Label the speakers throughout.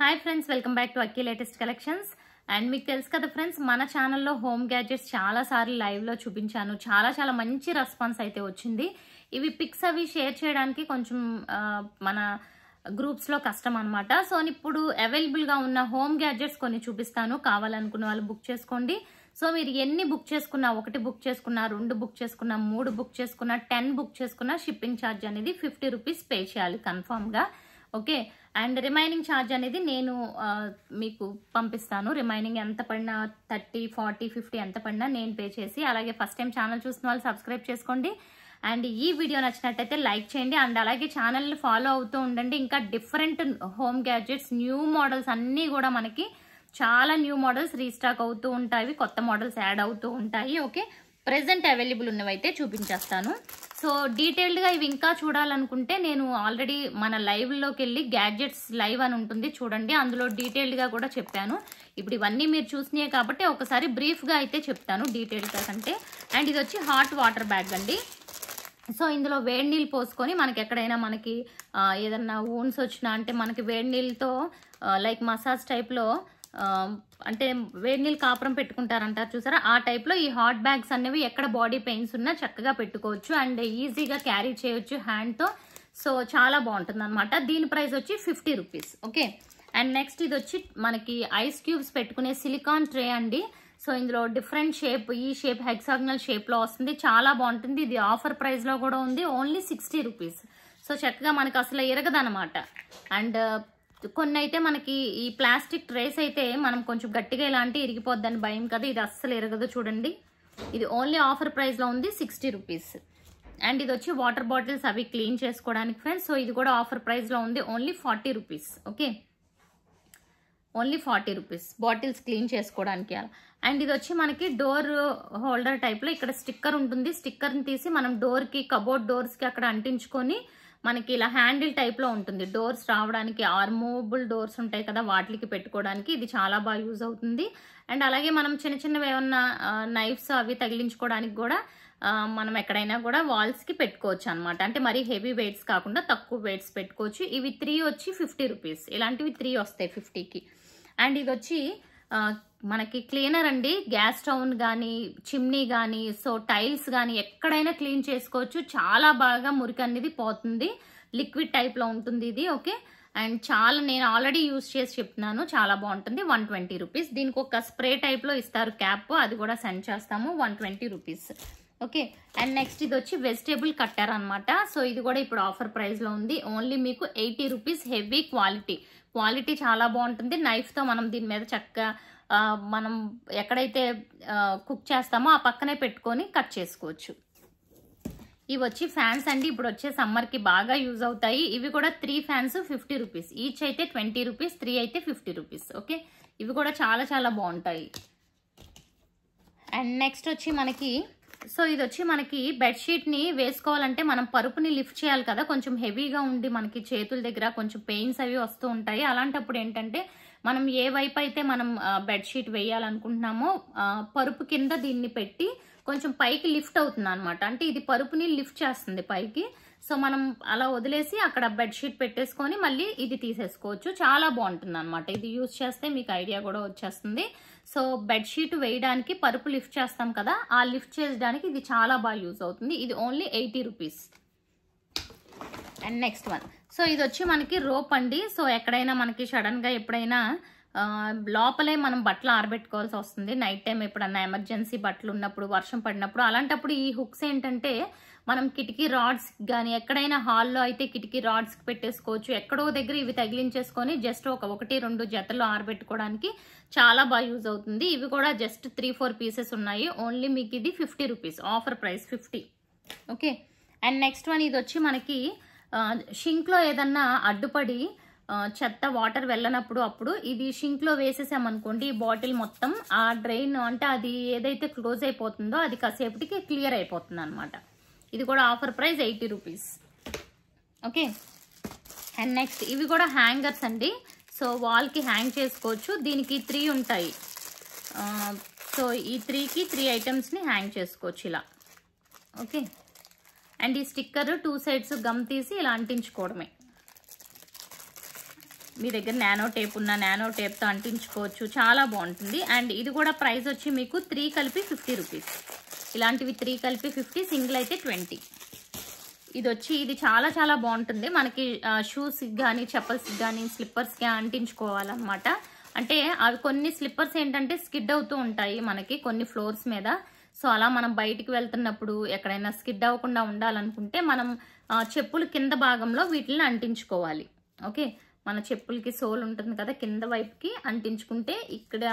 Speaker 1: Hi friends, welcome back to Akki latest collections. And మీకు తెలుసు కదా ఫ్రెండ్స్, మన ఛానల్లో హోమ్ గ్యాడ్జెట్స్ చాలాసార్లు లైవ్లో చూపించాను. చాలా మంచి రెస్పాన్స్ అయితే వచ్చింది. ఇవి పిక్స్ అవి షేర్ చేయడానికి కొంచెం మన గ్రూప్స్లో కష్టం అనమాట. సో ఇప్పుడు అవైలబుల్గా ఉన్న హోమ్ గ్యాడ్జెట్స్ కొన్ని చూపిస్తాను. కావాలనుకున్న వాళ్ళు బుక్ చేసుకోండి. సో మీరు ఎన్ని బుక్ చేసుకున్నా, 1 బుక్ చేసుకున్నా, 2 బుక్ చేసుకున్నా, 3 బుక్ చేసుకున్నా, 10 బుక్ చేసుకున్నా షిప్పింగ్ ఛార్జ్ అనేది 50 రూపీస్ పే చేయాలి కన్ఫామ్గా. ఓకే, అండ్ రిమైనింగ్ ఛార్జ్ అనేది నేను మీకు పంపిస్తాను. రిమైనింగ్ ఎంత పడినా 30, 40, 50 ఎంత పడినా నేను పే చేసి. అలాగే ఫస్ట్ టైం ఛానల్ చూస్తున్న వాళ్ళు సబ్స్క్రైబ్ చేసుకోండి. అండ్ ఈ వీడియో నచ్చినట్టయితే లైక్ చేయండి. అండ్ అలాగే ఛానల్ ఫాలో అవుతూ ఉండండి. ఇంకా different home gadgets, new models అన్నీ కూడా మనకి చాలా న్యూ మోడల్స్ రీస్టాక్ అవుతూ ఉంటాయి. కొత్త మోడల్స్ యాడ్ అవుతూ ఉంటాయి. ఓకే, ప్రెసెంట్ అవైలబుల్ ఉన్నవైతే చూపించేస్తాను. సో డీటెయిల్డ్గా ఇవి ఇంకా చూడాలనుకుంటే నేను ఆల్రెడీ మన లైవ్లోకి వెళ్ళి గ్యాడ్జెట్స్ లైవ్ అని ఉంటుంది చూడండి, అందులో డీటెయిల్డ్గా కూడా చెప్పాను. ఇప్పుడు ఇవన్నీ మీరు చూసినాయి కాబట్టి ఒకసారి బ్రీఫ్గా అయితే చెప్తాను డీటెయిల్గా కంటే. అండ్ ఇది వచ్చి హాట్ వాటర్ బ్యాగ్ అండి. సో ఇందులో వేడి నీళ్ళు పోసుకొని మనకి ఎక్కడైనా మనకి ఏదన్నా వూన్స్ వచ్చినా, అంటే మనకి వేడి నీళ్ళతో లైక్ మసాజ్ టైప్లో, అంటే వేడి నీళ్ళు కాపురం పెట్టుకుంటారంటారు చూసారా, ఆ టైప్లో ఈ హాట్ బ్యాగ్స్ అనేవి ఎక్కడ బాడీ పెయిన్స్ ఉన్నా చక్కగా పెట్టుకోవచ్చు. అండ్ ఈజీగా క్యారీ చేయొచ్చు హ్యాండ్తో. సో చాలా బాగుంటుంది అనమాట. దీని ప్రైస్ వచ్చి 50 రూపీస్. ఓకే, అండ్ నెక్స్ట్ ఇది వచ్చి మనకి ఐస్ క్యూబ్స్ పెట్టుకునే సిలికాన్ ట్రే అండి. సో ఇందులో డిఫరెంట్ షేప్, ఈ షేప్ హెక్సాగనల్ షేప్లో వస్తుంది. చాలా బాగుంటుంది. ఇది ఆఫర్ ప్రైస్లో కూడా ఉంది, ఓన్లీ 60 రూపీస్. సో చక్కగా మనకి అసలు ఎరగదనమాట. అండ్ కొన్ని అయితే మనకి ఈ ప్లాస్టిక్ ట్రేస్ అయితే మనం కొంచెం గట్టిగా ఇలాంటి ఇరిగిపోద్దని భయం కదా, ఇది అస్సలు ఎరగదు చూడండి. ఇది ఓన్లీ ఆఫర్ ప్రైస్లో ఉంది, 60 రూపీస్. అండ్ ఇది వచ్చి వాటర్ బాటిల్స్ అవి క్లీన్ చేసుకోవడానికి ఫ్రెండ్స్. సో ఇది కూడా ఆఫర్ ప్రైస్లో ఉంది, only 40 rupees. Okay, only 40 rupees bottles clean చేసుకోవడానికి. అండ్ ఇది వచ్చి మనకి డోర్ హోల్డర్ టైప్లో ఇక్కడ స్టిక్కర్ ఉంటుంది. స్టిక్కర్ని తీసి మనం డోర్కి, కబోర్డ్ డోర్స్కి అక్కడ అంటించుకొని మనకి ఇలా హ్యాండిల్ టైప్లో ఉంటుంది. డోర్స్ రావడానికి, మూవబుల్ డోర్స్ ఉంటాయి కదా, వాటికి పెట్టుకోవడానికి ఇది చాలా బాగా యూజ్ అవుతుంది. అండ్ అలాగే మనం చిన్నవి ఏమన్నా నైఫ్స్ అవి తగిలించుకోవడానికి కూడా మనం ఎక్కడైనా కూడా వాల్స్కి పెట్టుకోవచ్చు అనమాట. అంటే మరీ హెవీ వెయిట్స్ కాకుండా తక్కువ వెయిట్స్ పెట్టుకోవచ్చు. ఇవి 3 వచ్చి 50 రూపీస్. ఇలాంటివి 3 వస్తాయి 50కి. అండ్ ఇది వచ్చి మనకి క్లీనర్ అండి. గ్యాస్ స్టవ్ కానీ, చిమ్నీ కానీ, సో టైల్స్ కానీ ఎక్కడైనా క్లీన్ చేసుకోవచ్చు. చాలా బాగా మురికి అనేది పోతుంది. లిక్విడ్ టైప్లో ఉంటుంది ఇది. ఓకే, అండ్ నేను ఆల్రెడీ యూజ్ చేసి చెప్తున్నాను, చాలా బాగుంటుంది. 120 రూపీస్. దీనికి ఒక స్ప్రే టైప్లో ఇస్తారు క్యాప్, అది కూడా సెండ్ చేస్తాము. 120 రూపీస్. ఓకే, అండ్ నెక్స్ట్ ఇది వచ్చి వెజిటేబుల్ కట్టర్ అనమాట. సో ఇది కూడా ఇప్పుడు ఆఫర్ ప్రైస్లో ఉంది, ఓన్లీ మీకు 80 రూపీస్. హెవీ క్వాలిటీ చాలా బాగుంటుంది. నైఫ్తో మనం దీని మీద చక్కగా మనం ఎక్కడైతే కుక్ చేస్తామో ఆ పక్కనే పెట్టుకొని కట్ చేసుకోవచ్చు. ఇవి వచ్చి ఫ్యాన్స్ అండి. ఇప్పుడు వచ్చే సమ్మర్కి బాగా యూజ్ అవుతాయి. ఇవి కూడా 3 ఫ్యాన్స్ 50 రూపీస్. ఈచ్ అయితే 20 రూపీస్, 3 అయితే 50 రూపీస్. ఓకే, ఇవి కూడా చాలా బాగుంటాయి. అండ్ నెక్స్ట్ వచ్చి మనకి, సో ఇది వచ్చి మనకి బెడ్షీట్ని వేసుకోవాలంటే మనం పరుపుని లిఫ్ట్ చేయాలి కదా, కొంచెం హెవీగా ఉండి మనకి చేతుల దగ్గర కొంచెం పెయిన్స్ అవి వస్తూ ఉంటాయి. అలాంటప్పుడు ఏంటంటే మనం ఏ వైపు అయితే మనం బెడ్షీట్ వేయాలనుకుంటున్నామో పరుపు కింద దీన్ని పెట్టి కొంచెం పైకి లిఫ్ట్ అవుతుంది అనమాట. అంటే ఇది పరుపుని లిఫ్ట్ చేస్తుంది పైకి. సో మనం అలా వదిలేసి అక్కడ బెడ్షీట్ పెట్టేసుకొని మళ్ళీ ఇది తీసేసుకోవచ్చు. చాలా బాగుంటుంది అనమాట. ఇది యూజ్ చేస్తే మీకు ఐడియా కూడా వచ్చేస్తుంది. సో బెడ్షీట్ వేయడానికి పరుపు లిఫ్ట్ చేస్తాం కదా, ఆ లిఫ్ట్ చేయడానికి ఇది చాలా బాగా యూజ్ అవుతుంది. ఇది only 80 rupees. And next one, so ఇది వచ్చి మనకి రోప్ అండి. సో ఎక్కడైనా మనకి సడన్గా ఎప్పుడైనా లోపలే మనం బట్టలు ఆరబెట్టుకోవాల్సి వస్తుంది నైట్ టైం, ఎప్పుడన్నా ఎమర్జెన్సీ బట్టలు ఉన్నప్పుడు, వర్షం పడినప్పుడు. అలాంటప్పుడు ఈ హుక్స్ ఏంటంటే మనం కిటికీ రాడ్స్ కానీ, ఎక్కడైనా హాల్లో అయితే కిటికీ రాడ్స్కి పెట్టేసుకోవచ్చు. ఎక్కడో దగ్గర ఇవి తగిలించేసుకొని జస్ట్ 1-2 జతలు ఆరబెట్టుకోవడానికి చాలా బాగా యూజ్ అవుతుంది. ఇవి కూడా జస్ట్ 3-4 పీసెస్ ఉన్నాయి. ఓన్లీ మీకు ఇది 50 rupees. Offer price 50. Okay, and next one, ఇది వచ్చి మనకి షింక్లో ఏదన్నా అడ్డుపడి చెత్త వాటర్ వెళ్ళనప్పుడు అప్పుడు ఇది షింక్లో వేసేసామనుకోండి, ఈ బాటిల్ మొత్తం ఆ డ్రైన్, అంటే అది ఏదైతే క్లోజ్ అయిపోతుందో అది కాసేపటికి క్లియర్ అయిపోతుంది అనమాట. ఇది కూడా offer price 80 rupees. Okay, and next ఇవి కూడా హ్యాంగర్స్ అండి. సో వాల్కి హ్యాంగ్ చేసుకోవచ్చు. దీనికి 3 ఉంటాయి. సో ఈ 3కి 3 ఐటమ్స్ని హ్యాంగ్ చేసుకోవచ్చు ఇలా. ఓకే, అండ్ ఈ స్టిక్కర్ 2 సైడ్స్ గమ్ తీసి ఇలా అంటించుకోవడమే. మీ దగ్గర నానో టేప్ ఉన్న నానో టేప్తో అంటించుకోవచ్చు, చాలా బాగుంటుంది. అండ్ ఇది కూడా ప్రైస్ వచ్చి మీకు 3 కలిపి 50 రూపీస్. ఇలాంటివి 3 కలిపి 50, సింగిల్ అయితే 20. ఇది చాలా చాలా బాగుంటుంది. మనకి షూస్కి కానీ చెప్పల్స్కి కానీ స్లిప్పర్స్కి అంటించుకోవాలన్నమాట. అంటే అవి కొన్ని స్లిప్పర్స్ ఏంటంటే స్కిడ్ అవుతూ ఉంటాయి మనకి కొన్ని ఫ్లోర్స్ మీద. సో అలా మనం బయటికి వెళ్తున్నప్పుడు ఎక్కడైనా స్కిడ్ అవ్వకుండా ఉండాలనుకుంటే మనం చెప్పుల కింద భాగంలో వీటిని అంటించుకోవాలి. ఓకే, మన చెప్పులకి సోల్ ఉంటుంది కదా, కింద వైపుకి అంటించుకుంటే ఇక్కడ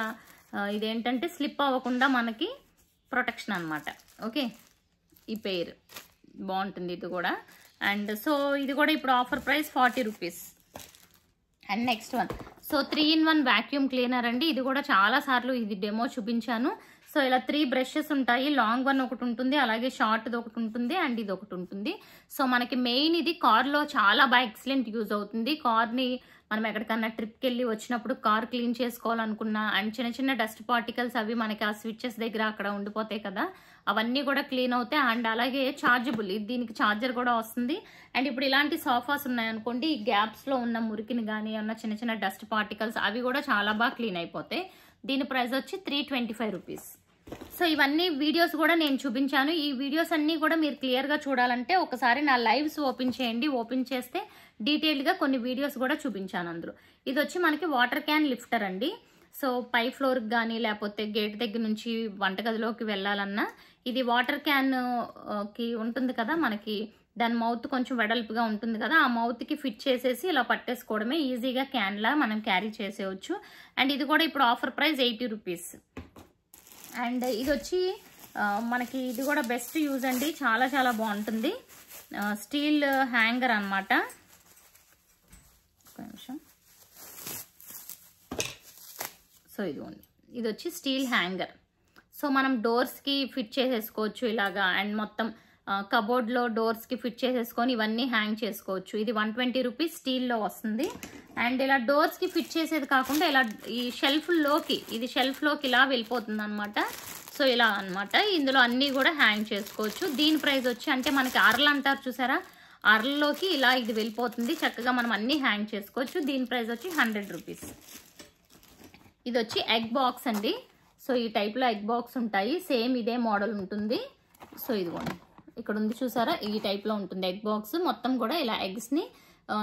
Speaker 1: ఇదేంటంటే స్లిప్ అవ్వకుండా మనకి ప్రొటెక్షన్ అనమాట. ఓకే, ఈ పేరు బాగుంటుంది ఇది కూడా. అండ్ సో ఇది కూడా ఇప్పుడు offer price 40 rupees. And next one, so 3-in-1 vacuum cleaner అండి. ఇది కూడా చాలా సార్లు ఇది డెమో చూపించాను. సో ఇలా 3 బ్రషెస్ ఉంటాయి. లాంగ్ వన్ ఒకటి ఉంటుంది, అలాగే షార్ట్ది ఒకటి ఉంటుంది, అండ్ ఇది ఒకటి ఉంటుంది. సో మనకి మెయిన్ ఇది కార్లో చాలా బాగా ఎక్సలెంట్ యూజ్ అవుతుంది. కార్ని మనం ఎక్కడికన్నా ట్రిప్కి వెళ్ళి వచ్చినప్పుడు కార్ క్లీన్ చేసుకోవాలనుకున్నా, అండ్ చిన్న చిన్న డస్ట్ పార్టికల్స్ అవి మనకి ఆ స్విచ్చెస్ దగ్గర అక్కడ ఉండిపోతాయి కదా, అవన్నీ కూడా క్లీన్ అవుతాయి. అండ్ అలాగే చార్జబుల్, దీనికి ఛార్జర్ కూడా వస్తుంది. అండ్ ఇప్పుడు ఇలాంటి సోఫాస్ ఉన్నాయనుకోండి, ఈ గ్యాప్స్లో ఉన్న మురికిని కానీ ఉన్న చిన్న చిన్న డస్ట్ పార్టికల్స్ అవి కూడా చాలా బాగా క్లీన్ అయిపోతాయి. దీని ప్రైస్ వచ్చి 325 రూపీస్. సో ఇవన్నీ వీడియోస్ కూడా నేను చూపించాను. ఈ వీడియోస్ అన్నీ కూడా మీరు క్లియర్గా చూడాలంటే ఒకసారి నా లైవ్స్ ఓపెన్ చేయండి. ఓపెన్ చేస్తే డీటెయిల్డ్గా కొన్ని వీడియోస్ కూడా చూపించాను అందులో. ఇది వచ్చి మనకి వాటర్ క్యాన్ లిఫ్టర్ అండి. సో పై ఫ్లోర్కి కానీ లేకపోతే గేట్ దగ్గర నుంచి వంటగదిలోకి వెళ్ళాలన్నా ఇది వాటర్ క్యాన్కి ఉంటుంది కదా, మనకి దాని మౌత్ కొంచెం వెడల్పుగా ఉంటుంది కదా, ఆ మౌత్కి ఫిట్ చేసేసి ఇలా పట్టేసుకోవడమే, ఈజీగా క్యాన్లా మనం క్యారీ చేసేయచ్చు. అండ్ ఇది కూడా ఇప్పుడు ఆఫర్ ప్రైస్ 80 రూపీస్. అండ్ ఇది వచ్చి మనకి ఇది కూడా బెస్ట్ యూజ్ అండి, చాలా చాలా బాగుంటుంది. స్టీల్ హ్యాంగర్ అనమాట. ఒక నిమిషం. సో ఇదిగోండి, ఇది వచ్చి స్టీల్ హ్యాంగర్. సో మనం డోర్స్కి ఫిట్ చేసేసుకోవచ్చు ఇలాగా, అండ్ మొత్తం కబోర్డ్లో డోర్స్కి ఫిట్ చేసేసుకొని ఇవన్నీ హ్యాంగ్ చేసుకోవచ్చు. ఇది 120 రూపీస్ స్టీల్లో వస్తుంది. అండ్ ఇలా డోర్స్కి ఫిట్ చేసేది కాకుండా ఇలా ఈ షెల్ఫ్లోకి, ఇది షెల్ఫ్లోకి ఇలా వెళ్ళిపోతుంది అనమాట. సో ఇలా అనమాట, ఇందులో అన్నీ కూడా హ్యాంగ్ చేసుకోవచ్చు. దీని ప్రైస్ వచ్చి అంటే మనకి అరలు అంటారు చూసారా, అరల్లోకి ఇలా ఇది వెళ్ళిపోతుంది, చక్కగా మనం అన్నీ హ్యాంగ్ చేసుకోవచ్చు. దీని ప్రైస్ వచ్చి 100 రూపీస్. ఇది వచ్చి ఎగ్ బాక్స్ అండి. సో ఈ టైప్లో ఎగ్ బాక్స్ ఉంటాయి, సేమ్ ఇదే మోడల్ ఉంటుంది. సో ఇదిగోండి ఇక్కడ ఉంది చూసారా, ఈ టైప్లో ఉంటుంది ఎగ్ బాక్స్. మొత్తం కూడా ఇలా ఎగ్స్ని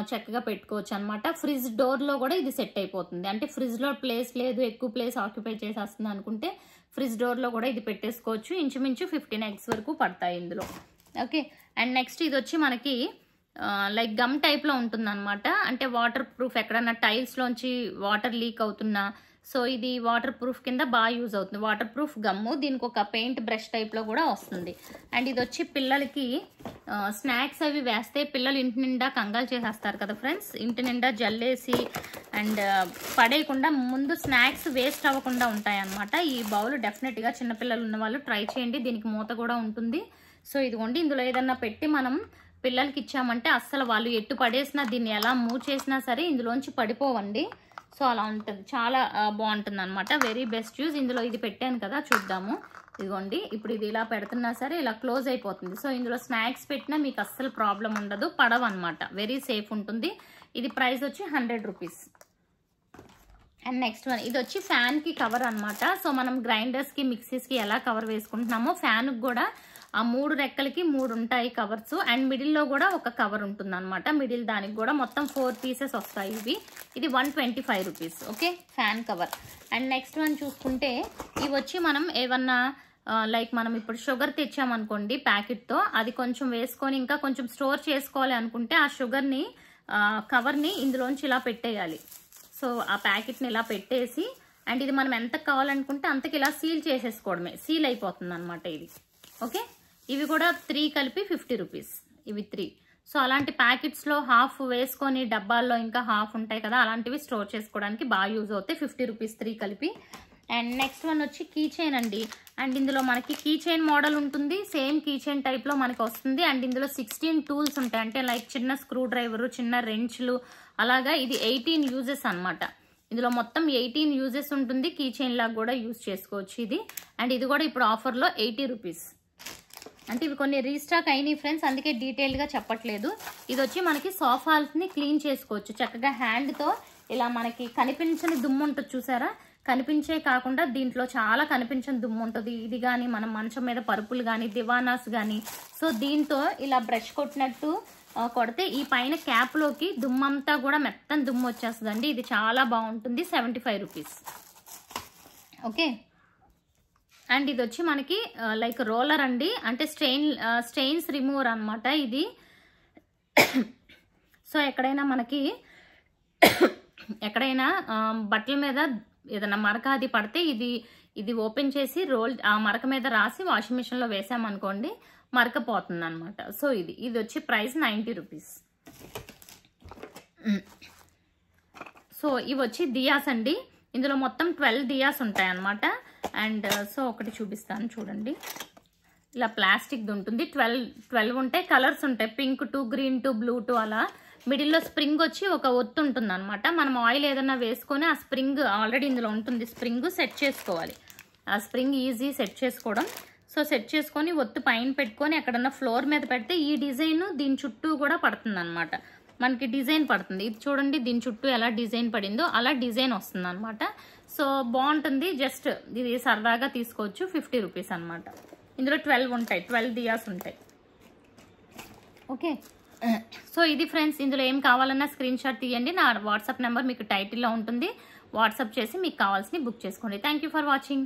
Speaker 1: చక్కగా పెట్టుకోవచ్చు అనమాట. ఫ్రిడ్జ్ డోర్లో కూడా ఇది సెట్ అయిపోతుంది. అంటే ఫ్రిడ్జ్లో ప్లేస్ లేదు, ఎక్కువ ప్లేస్ ఆక్యుపై చేసేస్తుంది అనుకుంటే ఫ్రిడ్జ్ డోర్లో కూడా ఇది పెట్టేసుకోవచ్చు. ఇంచుమించు 15 ఎగ్స్ వరకు పడతాయి ఇందులో. ఓకే, అండ్ నెక్స్ట్ ఇది వచ్చి మనకి లైక్ గమ్ టైప్లో ఉంటుంది అనమాట. అంటే వాటర్ ప్రూఫ్, ఎక్కడన్నా టైల్స్లోంచి వాటర్ లీక్ అవుతున్నా సో ఇది వాటర్ ప్రూఫ్ కింద బాగా యూజ్ అవుతుంది. వాటర్ ప్రూఫ్ గమ్ము, దీనికి ఒక పెయింట్ బ్రష్ టైప్లో కూడా వస్తుంది. అండ్ ఇది వచ్చి పిల్లలకి స్నాక్స్ అవి వేస్తే పిల్లలు ఇంటి నిండా కంగాలు చేసేస్తారు కదా ఫ్రెండ్స్, ఇంటి నిండా జల్లేసి అండ్ పడేయకుండా ముందు స్నాక్స్ వేస్ట్ అవ్వకుండా ఉంటాయన్నమాట. ఈ బౌల్ డెఫినెట్గా చిన్నపిల్లలు ఉన్న వాళ్ళు ట్రై చేయండి. దీనికి మూత కూడా ఉంటుంది. సో ఇదిగోండి, ఇందులో ఏదన్నా పెట్టి మనం పిల్లలకి ఇచ్చామంటే అస్సలు వాళ్ళు ఎట్టు పడేసినా దీన్ని ఎలా మూవ్ చేసినా సరే ఇందులోంచి పడిపోవండి. సో అలా ఉంటుంది, చాలా బాగుంటుంది అనమాట. Very best use. ఇందులో ఇది పెట్టాను కదా, చూద్దాము. ఇదిగోండి, ఇప్పుడు ఇది ఇలా పెడుతున్నా సరే ఇలా క్లోజ్ అయిపోతుంది. సో ఇందులో స్నాక్స్ పెట్టినా మీకు అస్సలు ప్రాబ్లం ఉండదు, పడవ అనమాట. వెరీ సేఫ్ ఉంటుంది. ఇది ప్రైస్ వచ్చి 100 రూపీస్. అండ్ నెక్స్ట్ వన్, ఇది వచ్చి ఫ్యాన్కి కవర్ అనమాట. సో మనం గ్రైండర్స్కి మిక్సీస్కి ఎలా కవర్ వేసుకుంటున్నామో ఫ్యాన్కి కూడా ఆ 3 రెక్కలకి 3 ఉంటాయి కవర్స్. అండ్ మిడిల్లో కూడా ఒక కవర్ ఉంటుంది అనమాట. మిడిల్ దానికి కూడా మొత్తం 4 పీసెస్ వస్తాయి ఇవి. ఇది 125 rupees. Okay, fan cover. And next one చూసుకుంటే ఇవి వచ్చి మనం ఏమన్నా లైక్ మనం ఇప్పుడు షుగర్ తెచ్చామనుకోండి ప్యాకెట్తో, అది కొంచెం వేసుకొని ఇంకా కొంచెం స్టోర్ చేసుకోవాలి అనుకుంటే ఆ షుగర్ని కవర్ని ఇందులోంచి ఇలా పెట్టేయాలి. సో ఆ ప్యాకెట్ని ఇలా పెట్టేసి అండ్ ఇది మనం ఎంత కావాలనుకుంటే అంతకి ఇలా సీల్ చేసేసుకోవడమే, సీల్ అయిపోతుంది అనమాట ఇది. ఓకే, ఇవి కూడా 3 కలిపి 50 రూపీస్. ఇవి 3. సో అలాంటి ప్యాకెట్స్లో హాఫ్ వేసుకొని డబ్బాల్లో ఇంకా హాఫ్ ఉంటాయి కదా, అలాంటివి స్టోర్ చేసుకోవడానికి బాగా యూజ్ అవుతాయి. 50 రూపీస్ 3 కలిపి. అండ్ నెక్స్ట్ వన్ వచ్చి కీ చైన్ అండి. అండ్ ఇందులో మనకి కీ చైన్ మోడల్ ఉంటుంది, సేమ్ కీ చైన్ టైప్లో మనకి వస్తుంది. అండ్ ఇందులో 16 టూల్స్ ఉంటాయి, అంటే లైక్ చిన్న స్క్రూ డ్రైవరు, చిన్న రెంచ్లు, అలాగా ఇది 18 యూజెస్ అనమాట. ఇందులో మొత్తం 18 యూజెస్ ఉంటుంది. కీ చైన్ లాగా కూడా యూజ్ చేసుకోవచ్చు ఇది. అండ్ ఇది కూడా ఇప్పుడు ఆఫర్లో 80 రూపీస్. అంటే ఇవి కొన్ని రీస్టాక్ అయినాయి ఫ్రెండ్స్, అందుకే డీటెయిల్గా చెప్పట్లేదు. ఇది వచ్చి మనకి సోఫాల్స్ని క్లీన్ చేసుకోవచ్చు చక్కగా హ్యాండ్తో. ఇలా మనకి కనిపించని దుమ్ము ఉంటుంది చూసారా, కనిపించే కాకుండా దీంట్లో చాలా కనిపించని దుమ్ము ఉంటుంది. ఇది కానీ మనం మంచం మీద పరుపులు కానీ దివానాస్ కానీ, సో దీంతో ఇలా బ్రష్ కొట్టినట్టు కొడితే ఈ పైన క్యాప్లోకి దుమ్మంతా కూడా మెత్తని దుమ్ము వచ్చేస్తుందండి. ఇది చాలా బాగుంటుంది. 75 రూపీస్. ఓకే, అండ్ ఇది వచ్చి మనకి లైక్ రోలర్ అండి, అంటే స్టెయిన్స్ రిమూవర్ అనమాట ఇది. సో ఎక్కడైనా మనకి బట్టల మీద ఏదైనా మరక అది పడితే ఇది ఓపెన్ చేసి ఆ మరక మీద రాసి వాషింగ్ మిషన్లో వేసామనుకోండి మరక పోతుంది అనమాట. సో ఇది వచ్చి ప్రైస్ 90 రూపీస్. సో ఇవి వచ్చి దియాస్ అండి. ఇందులో మొత్తం 12 దియాస్ ఉంటాయి అన్నమాట. అండ్ సో ఒకటి చూపిస్తాను చూడండి. ఇలా ప్లాస్టిక్ది ఉంటుంది. 12 ఉంటాయి. కలర్స్ ఉంటాయి, pink to green to blue to అలా. మిడిల్లో స్ప్రింగ్ వచ్చి ఒక ఒత్తు ఉంటుంది అనమాట. మనం ఆయిల్ ఏదైనా వేసుకొని ఆ స్ప్రింగ్ ఆల్రెడీ ఇందులో ఉంటుంది, స్ప్రింగ్ సెట్ చేసుకోవాలి. ఆ స్ప్రింగ్ ఈజీ సెట్ చేసుకోవడం. సో సెట్ చేసుకొని ఒత్తు పైన పెట్టుకొని ఎక్కడన్నా ఫ్లోర్ మీద పెడితే ఈ డిజైన్ దీని చుట్టూ కూడా పడుతుంది అనమాట. మనకి డిజైన్ పడుతుంది. ఇది చూడండి, దీని చుట్టూ ఎలా డిజైన్ పడిందో అలా డిజైన్ వస్తుంది అనమాట. సో బాగుంటుంది. జస్ట్ ఇది సరదాగా తీసుకోవచ్చు. 50 రూపీస్ అనమాట. ఇందులో 12 ఉంటాయి, 12 దియాస్ ఉంటాయి. ఓకే, సో ఇది ఫ్రెండ్స్. ఇందులో ఏం కావాలన్నా స్క్రీన్ షాట్ తీయండి. నా వాట్సాప్ నెంబర్ మీకు టైటిల్లో ఉంటుంది. వాట్సాప్ చేసి మీకు కావాల్సినవి బుక్ చేసుకోండి. Thank you for watching.